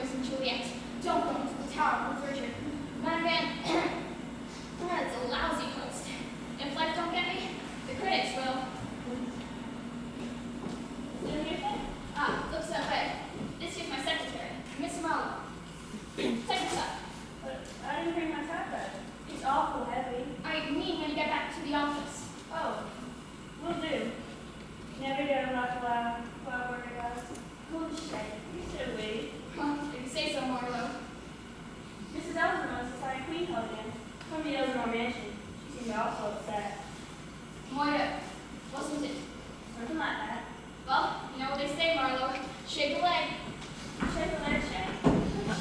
Romeo and Juliet. Don't go into the tower with Richard. Madame that's a lousy post. If life don't get me, the critics will. Did you hear that? Ah, looks that way. This here's my secretary, Miss Marlowe. Take this up. But I didn't bring my typewriter. It's awful heavy. I mean when you get back to the office. Oh, will do. Never get a lot while working out. Cool shake. You should wait. Well, if you say so, Marlowe. Mrs. Elsinore is like Queen Hogan from the Elsinore Mansion. She seemed also upset. Moira, wasn't it? Something like that. Well, you know what they say, Marlowe. Shake a leg. Shake a leg, shake.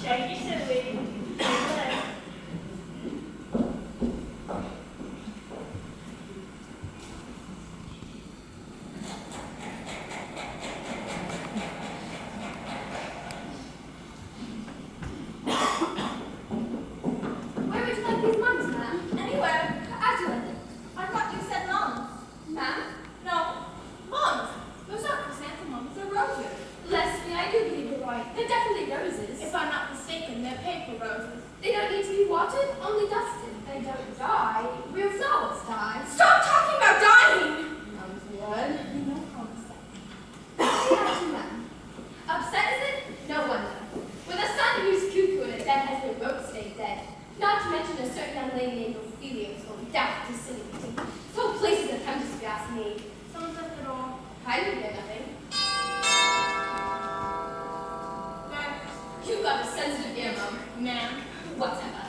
Shake you silly. Shake a leg. Where would you like these mugs, ma'am? Anywhere. As you like it. I thought you said mums. Ma'am? No. Mums. Those aren't chrysanthemums, they're roses. Leslie, I do believe you're right. They're definitely roses. If I'm not mistaken, they're paper roses. They don't need to be watered, only dusted. They don't die. Real flowers die. Stop talking about dying! Mums would. You know how upset. See how you, ma'am. Upset, is it? No wonder. With a son who's cuckoo and a dead husband both stay dead. Not to mention a certain young lady named Ophelia who's going daft to silly meeting. This whole place is a tempest, if you ask me. Someone's at the door. I didn't get nothing. You've got a sensitive ear, Mum. Ma'am. Whatever.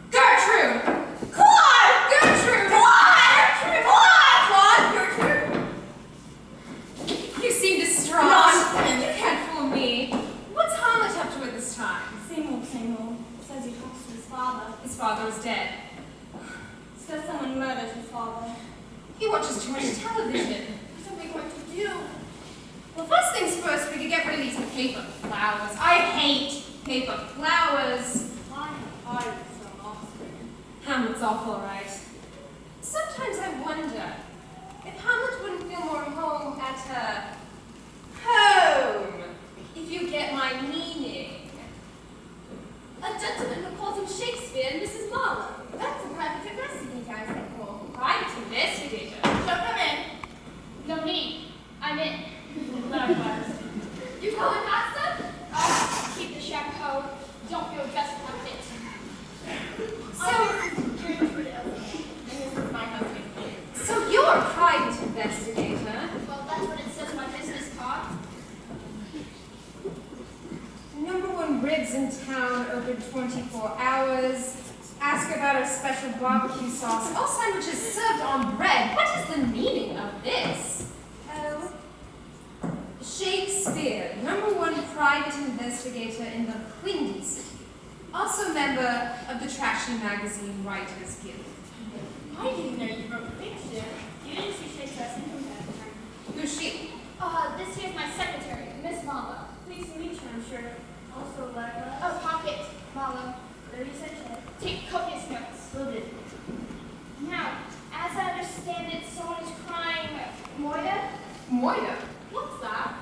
Gertrude! Claude! Gertrude! Claude! Gertrude! Claude! Gertrude! You seem distraught. Nonsense! You can't fool me. What's Hamlet up to at this time? Same old. Says he talks to his father. His father is dead. Says someone murdered his father. He watches too much television. What are we going to do? Well, first things first, we could get rid of these paper flowers. I hate paper flowers. I have hired some offspring. Hamlet's awful, right? Sometimes I wonder if Hamlet wouldn't feel more at home at home, if you get my meaning. A gentleman who calls him Shakespeare and Mrs. Marlowe. That's a private investigator, I think. Private investigator? So come in. No need. I'm in. Likewise. You going faster? I'll keep the chapeau. Don't feel just like it. So you're a private investigator? Well, that's what it says on my business card. #1 ribs in town, open 24 hours. Ask about a special barbecue sauce. All sandwiches served on bread. What is the meaning of this? Oh. Shakespeare, #1 private investigator in the Windy City. Also member of the trashy magazine Writers Guild. I didn't know you wrote fiction. You didn't see Shakespeare's income tax return. Who's she? This here's my secretary, Miss Marlowe. Pleased to meet you, I'm sure. Also, likewise. Oh, pocket, Marlowe. Lady said check. Take copious notes. Will do. Now, as I understand it, someone is crying Moira? Moira. What's that?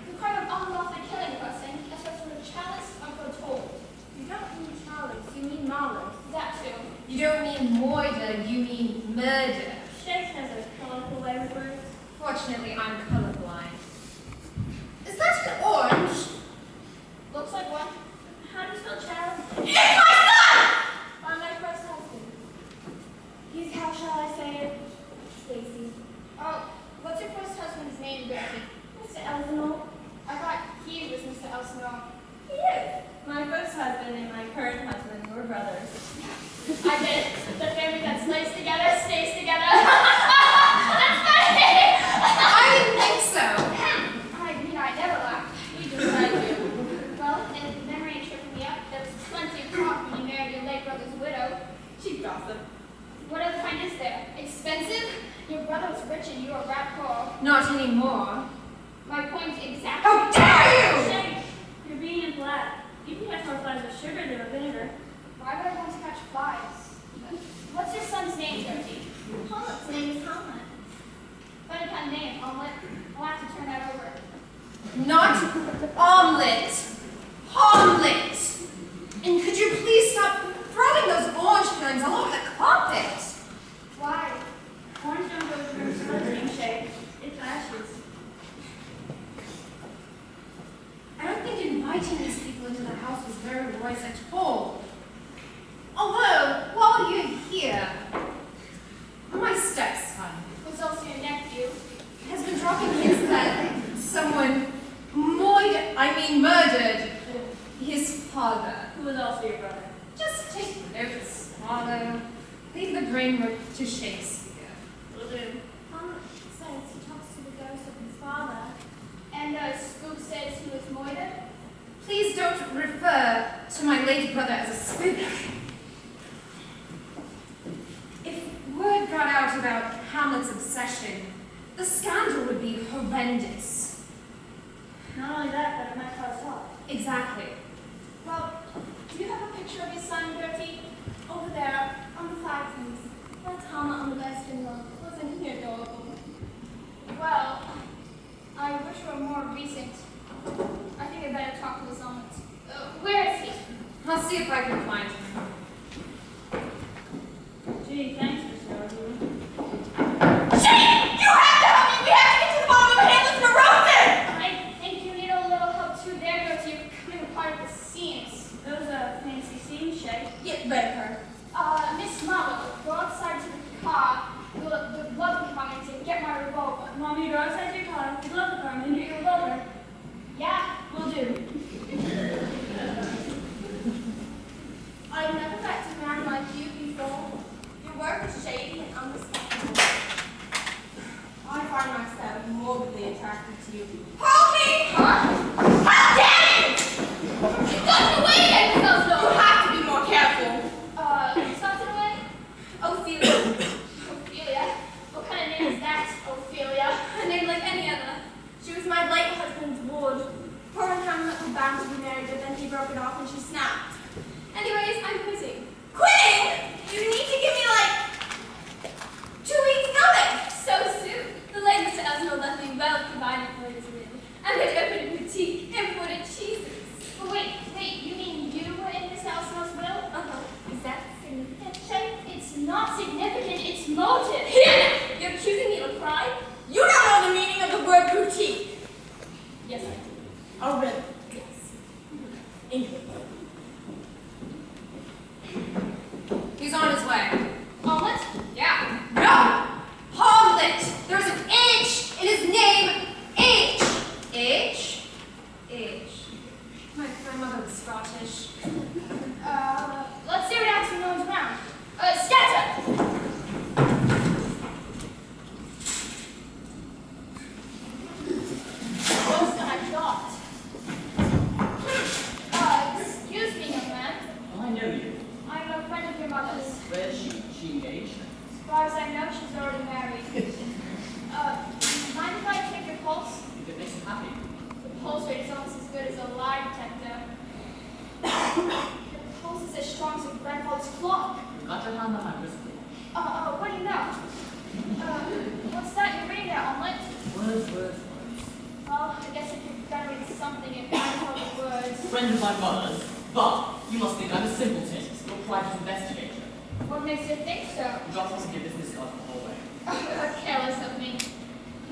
The crime of unlawfully killing a person, especially with a chalice, unforetold. You don't mean Charles, you mean Marlowe. That too. You don't mean moida, you mean murder. Shakespeare has a colorful way with words. Fortunately, I'm colorblind. Is that an orange? Looks like one. How do you spell Charles? It's my son! By my first husband. He's, how shall I say it? Stacy. Oh, what's your first husband's name, Becky? Mr. Elsinore. I thought he was Mr. Elsinore. He is. My first husband and my current husband were brothers. I get it. The family that slays together stays together. That's funny! I didn't think so. I mean, I never laugh. You just I do. Well, if memory ain't tripping me up, there was plenty of talk when you married your late brother's widow. Cheap gossip. What other kind is there? Expensive? Your brother was rich and you are rat poor. Not anymore. My point exactly. How dare you! Shake. You're being impolite. You can catch more flies with sugar than with vinegar. Why would I want to catch flies? What's your son's name, Josie? Hamlet Not omelet. Omelet. And could you please stop throwing those orange peelings all over the carpet? Why? Orange don't go through splitting shape. It flashes. I don't think inviting these people into the house was very wise at all. Although, while you're here, my stepson, Who's also your nephew? has been dropping hints that someone murdered his father. Who was also your brother? Just take notes, Marlowe. Leave the brain work to Shakespeare. Will do. Says he talks to the ghost of his father. And Spook says he was murdered? Please don't refer to my late brother as a spook. If word got out about Hamlet's obsession, the scandal would be horrendous. Not only that, but it might cause talk. Exactly. Well, do you have a picture of your son, Gertie? Over there, on the fireplace. That's Hamlet on the best in love. Wasn't he adorable? Well, I wish it were more recent. I think I better talk to this element. Where is he? I'll see if I can find him. Gee, thanks for showing me. Shane! You have to help me! We have to get to the bottom of Hamlet's neurosis! I think you need a little help too there, Gertie. You're coming apart at the seams. Those are fancy scenes, Shay. Get rid of her. Miss Marlowe, go outside to the car, the glove compartment, and get my revolver. Mom, you go outside your car, the glove department, and get your revolver. Yeah? Will do. I've never met a man like you before. Your work is shady and unrespectable. I find myself morbidly attracted to you. Hold me! Huh? How dare you! She's gotten away again, Miss Oslo! You have to be more careful. Something away? Ophelia. Ophelia? What kind of name is that, Ophelia? A name like any other. She was my late husband's ward. Poor Hamlet was bound to be married, but then he broke it off and she snapped. Anyways, I'm quitting. Quitting? You need to give me like 2 weeks notice. So soon. The late Mr. Esmond left me well provided for his will. I'm going to open a boutique, imported cheeses. But wait, you mean you were in Miss Elsmore's will? Is that significant? Shay, it's not significant, it's motive. Here! You're accusing me of a crime? You don't know the meaning of the word boutique. Yes, I do. Oh, really? Yes. English. He's on his way. Omelet? Yeah. No! Hamlet! There's an H in his name. H. H? H. My mother was Scottish. Let's see what happens when no one's around. Scatter! Worse than I thought. Excuse me, young man. I know you. I'm a friend of your mother's. Where is she? She engaged? As far as I know, she's already married. Mind if I take your pulse? If it makes you happy. The pulse rate is almost as good as a lie detector. The pulse is as strong as your grandfather's clock. Got your hand on my wrist. What do you know? What's that you're reading there, Omelet? Words. Well, I guess if you're gonna read something, it might tell the words. Friend of my mother's. But you must think I'm a simpleton. You're a private investigator. What makes you think so? You dropped us your business card the whole way. Careless of me.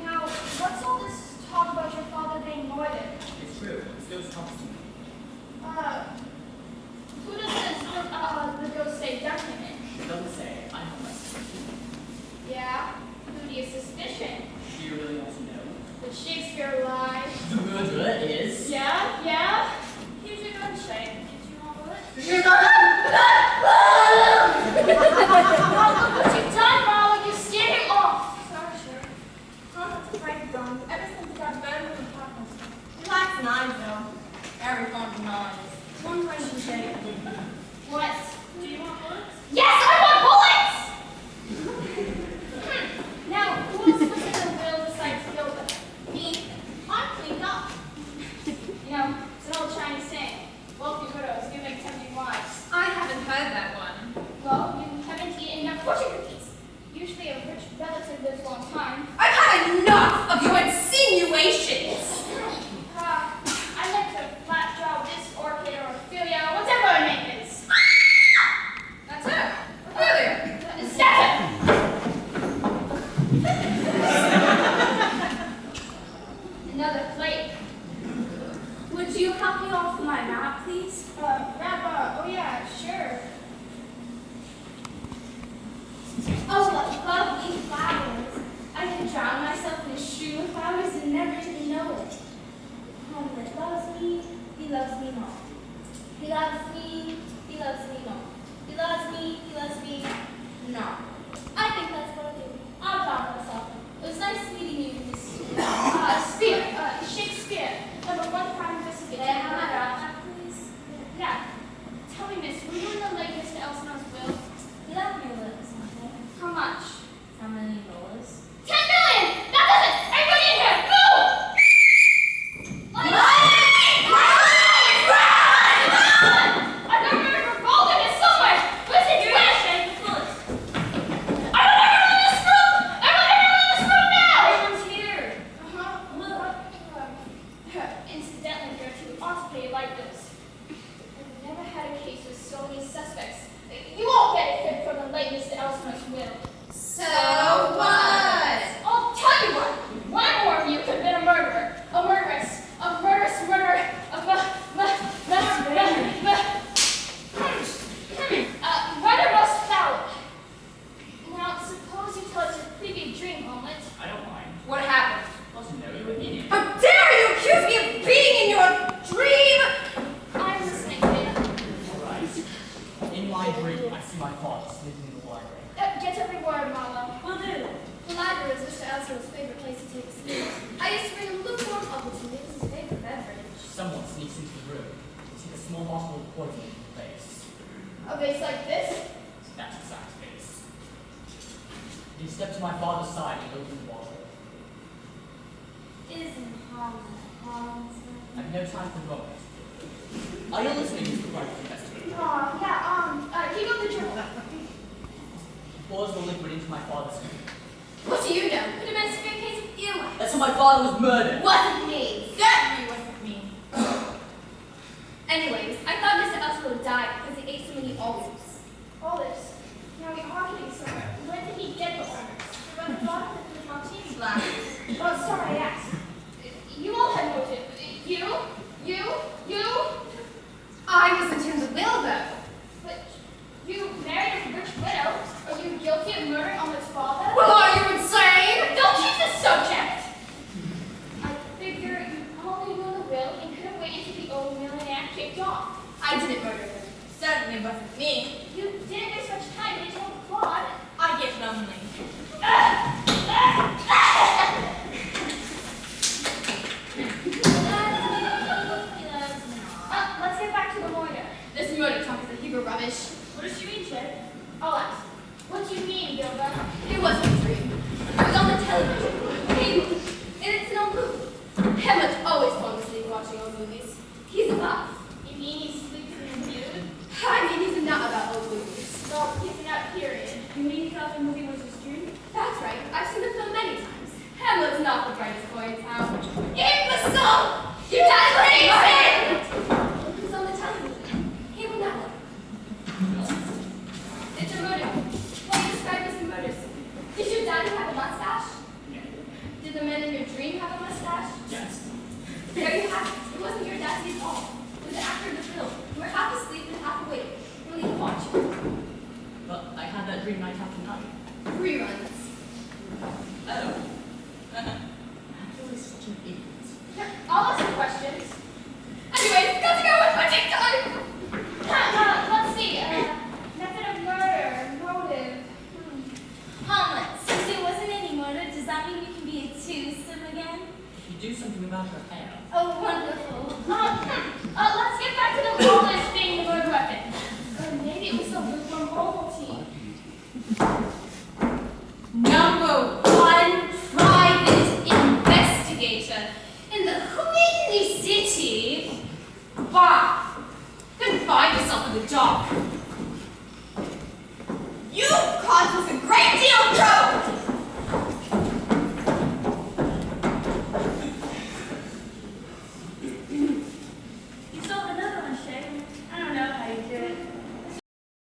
Now, what's all this talk about your father being murdered? It's true. It still comes to me. Who does the ghost say ducked him in? It doesn't say. I have my suspicion. Yeah? Who do you suspicion? Do you really want to know? Did Shakespeare lie? The murderer is... Yeah? Here's your gun, Shay. Did you want it? What you done, Marlowe? You scared him off. Sorry, sure. Hamlet's afraid of guns. Ever since he got burned with the partners. He likes knives, though. Very fond of knives. One question, Jake. What? Do you want me, he loves me more. He loves me, he loves me more. He loves me, he loves me, no. I think that's what I'll do. I'll drop myself. It was nice meeting you, Miss Shakespeare, number one prime investigator. May I have my drop back, please? Yeah. Tell me, miss, were you in the late Mr. Elsinore's will? He left me a little something. How much? How many dollars? 10 million! That does it! Everybody in here, move! I don't remember Golden is somewhere! Where's his flash? I don't remember this room! Everyone in this room now! Everyone's here. Incidentally, Gertrude, ought to play like this. I've never had a case with so many suspects. You won't get it fit from the late Mr. Elsinore's will. So what? I'll tell you what. One more of you could have been a murderer, a murderess, a murderous murderer, murder most foul. Now, suppose you tell us your creepy dream, Homelet. I don't mind. What happened? Wasn't know you were in it. How dare you accuse me of being in your dream? I'm listening, Dana. Alright. In my dream, I see my father sleeping in the library. Get every word, Mama. Will do. The library is Mr. Elsinore's favorite place to take a sleep. I used to bring him lukewarm Appleton. It was his favorite beverage. Someone sneaks into the room, take a small bottle of poison in the face. A vase like this? That exact face. He stepped to my father's side and opened the bottle. Isn't Holland I have no time for romance. Are you listening to the private investigator? Keep up the journal. He pours the liquid into my father's drink. What do you know? Could have been a severe case of earwax. That's how my father was murdered. Wasn't me. Certainly wasn't me. Anyways, I thought Mr. Elsinore died because he ate so many olives. Olives. Now we are getting somewhere. When did he get the olives? From the bottom of the martini Glasses. Oh, sorry, I asked. You all had motive. You? I wasn't in the will, though. But you married a rich widow. Are you guilty of murder on his father? Well, are you insane? Don't change the subject! I figure you only knew the will and couldn't wait until the old millionaire kicked off. I didn't murder him. Certainly wasn't me. You didn't waste much time getting told Claude. I get lonely. Let's get back to the murder. This murder talk is a heap of rubbish. What does she mean, Chet? I'll ask. What do you mean, Gilda? It wasn't a dream. It was on the television. Cable. And it's an old movie. Hamlet's always falling asleep watching old movies. He's a buff. You mean he sleeps in the nude? I mean, he's a nut about old movies. Well, he's not, period. You mean you thought the movie was his dream? That's right. I've seen the film many times. Hamlet's not the brightest boy in town. Imbecile! You died crazy! Who's on the television? Cable Network. It's a murder. What you described as a murder scene. Did your daddy have a mustache? Yeah. Did the man in your dream have a mustache? Yes. There you have it. It wasn't your daddy's fault. It was the actor of the film. You were half asleep and half awake. Really watching. But I had that dream night after night. Reruns. Oh. You're such an idiot. I'll ask the questions. Anyways, got to go with my TikTok. Let's see. Method of murder, motive. Hamlet, since it wasn't any murder, does that mean you can be a twosome again? If you do something about her hair, Oh, wonderful.